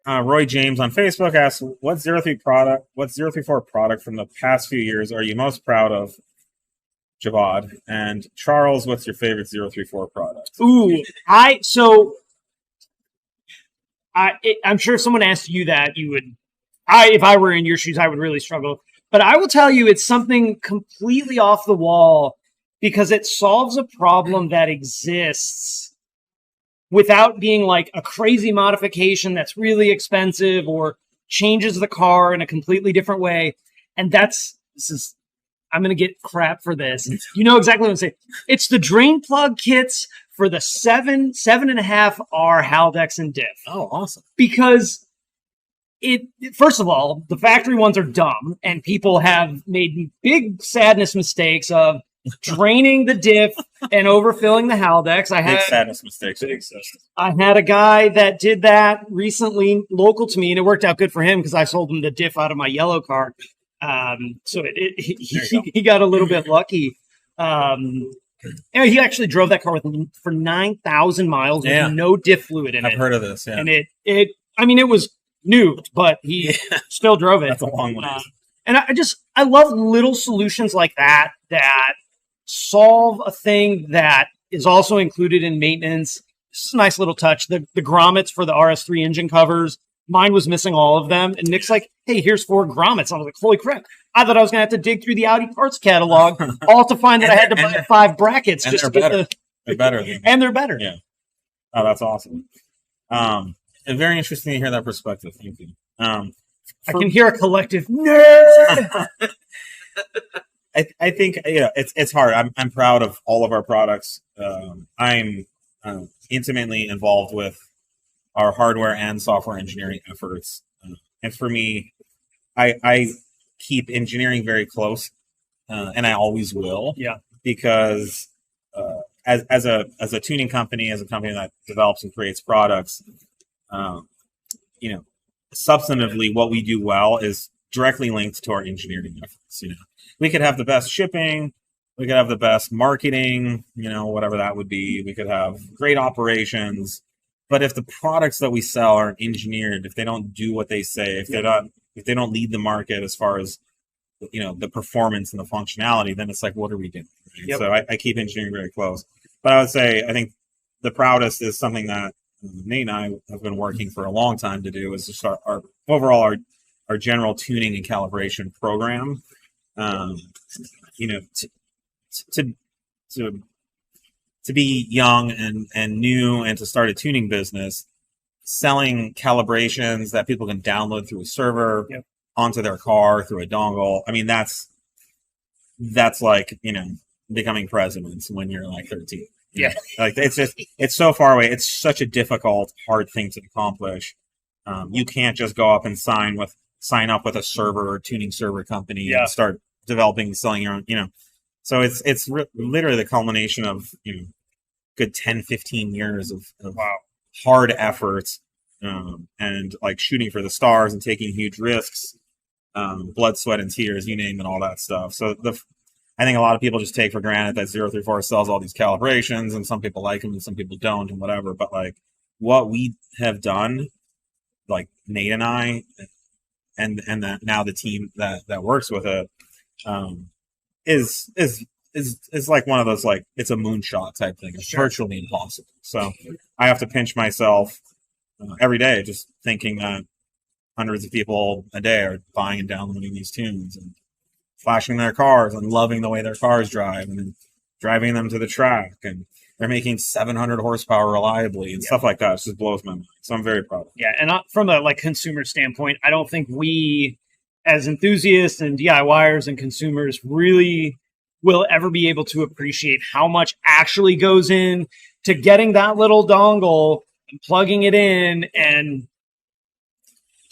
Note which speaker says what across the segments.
Speaker 1: Roy James on Facebook asks, what 034 product from the past few years are you most proud of, Javad? And Charles, what's your favorite 034 product?
Speaker 2: Ooh, I'm sure if someone asked you that, you would. If I were in your shoes, I would really struggle. But I will tell you, it's something completely off the wall because it solves a problem that exists without being like a crazy modification that's really expensive or changes the car in a completely different way. And I'm going to get crap for this. You know exactly what I'm saying. It's the drain plug kits for the 7.5R Haldex and diff.
Speaker 1: Oh, awesome.
Speaker 2: Because first of all, the factory ones are dumb, and people have made big sadness mistakes of draining the diff and overfilling the Haldex.
Speaker 1: Big sadness mistakes that exist.
Speaker 2: I had a guy that did that recently, local to me, and it worked out good for him because I sold him the diff out of my yellow car. So he got a little bit lucky. He actually drove that car for 9,000 miles with no diff fluid in it.
Speaker 1: I've heard of this, yeah.
Speaker 2: And it was new, but he still drove it.
Speaker 1: That's a long way.
Speaker 2: And I love little solutions like that solve a thing that is also included in maintenance. This is a nice little touch. The grommets for the RS3 engine covers, mine was missing all of them. And Nick's like, hey, here's 4 grommets. I was like, holy crap. I thought I was going to have to dig through the Audi parts catalog all to find that I had to buy 5 brackets.
Speaker 1: And
Speaker 2: just
Speaker 1: they're
Speaker 2: to get
Speaker 1: better. They're better.
Speaker 2: And they're better.
Speaker 1: Yeah. Oh, that's awesome. And very interesting to hear that perspective. Thank you.
Speaker 2: I can hear a collective nerd.
Speaker 1: I think it's hard. I'm proud of all of our products. I'm intimately involved with our hardware and software engineering efforts, and for me, I keep engineering very close, and I always will.
Speaker 2: Yeah,
Speaker 1: because as a tuning company, as a company that develops and creates products, substantively, what we do well is directly linked to our engineering efforts. We could have the best shipping, we could have the best marketing, whatever that would be. We could have great operations, but if the products that we sell aren't engineered, if they don't do what they say, if they don't lead the market as far as the performance and the functionality, then it's like, what are we doing? Right? Yep. So I keep engineering very close. But I would say I think the proudest is something that Nate and I have been working for a long time to do, is to start our general tuning and calibration program. To be young and new and to start a tuning business, selling calibrations that people can download through a server onto their car through a dongle. I mean, that's like, becoming president when you're like 13.
Speaker 2: Yeah.
Speaker 1: Like it's so far away. It's such a difficult, hard thing to accomplish. You can't just go up and sign up with a server or tuning server company and start developing and selling your own, So it's literally the culmination of, good 10, 15 years of hard efforts, and like shooting for the stars and taking huge risks, blood, sweat, and tears, you name it, all that stuff. So I think a lot of people just take for granted that 034 sells all these calibrations, and some people like them and some people don't and whatever. But like what we have done, like Nate and I, and now the team that works with it, is like one of those, like, it's a moonshot type thing. It's virtually impossible. So I have to pinch myself every day just thinking that hundreds of people a day are buying and downloading these tunes and flashing their cars and loving the way their cars drive and then driving them to the track, and they're making 700 horsepower reliably and stuff like that. It just blows my mind. So I'm very proud of it.
Speaker 2: Yeah, and from a consumer standpoint, I don't think we, as enthusiasts and DIYers and consumers, really will ever be able to appreciate how much actually goes in to getting that little dongle and plugging it in, and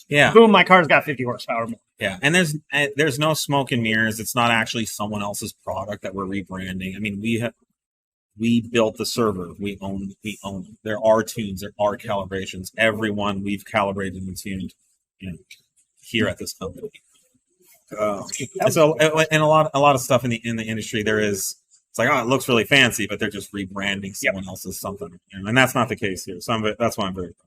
Speaker 2: boom, my car's got 50 horsepower more.
Speaker 1: Yeah, and there's no smoke and mirrors. It's not actually someone else's product that we're rebranding. I mean, we built the server. We own it. There are tunes. There are calibrations. Everyone we've calibrated and tuned, here at this company. So, and a lot of stuff in the industry, it's like, oh, it looks really fancy, but they're just rebranding someone else's something, and that's not the case here. So that's why I'm very proud.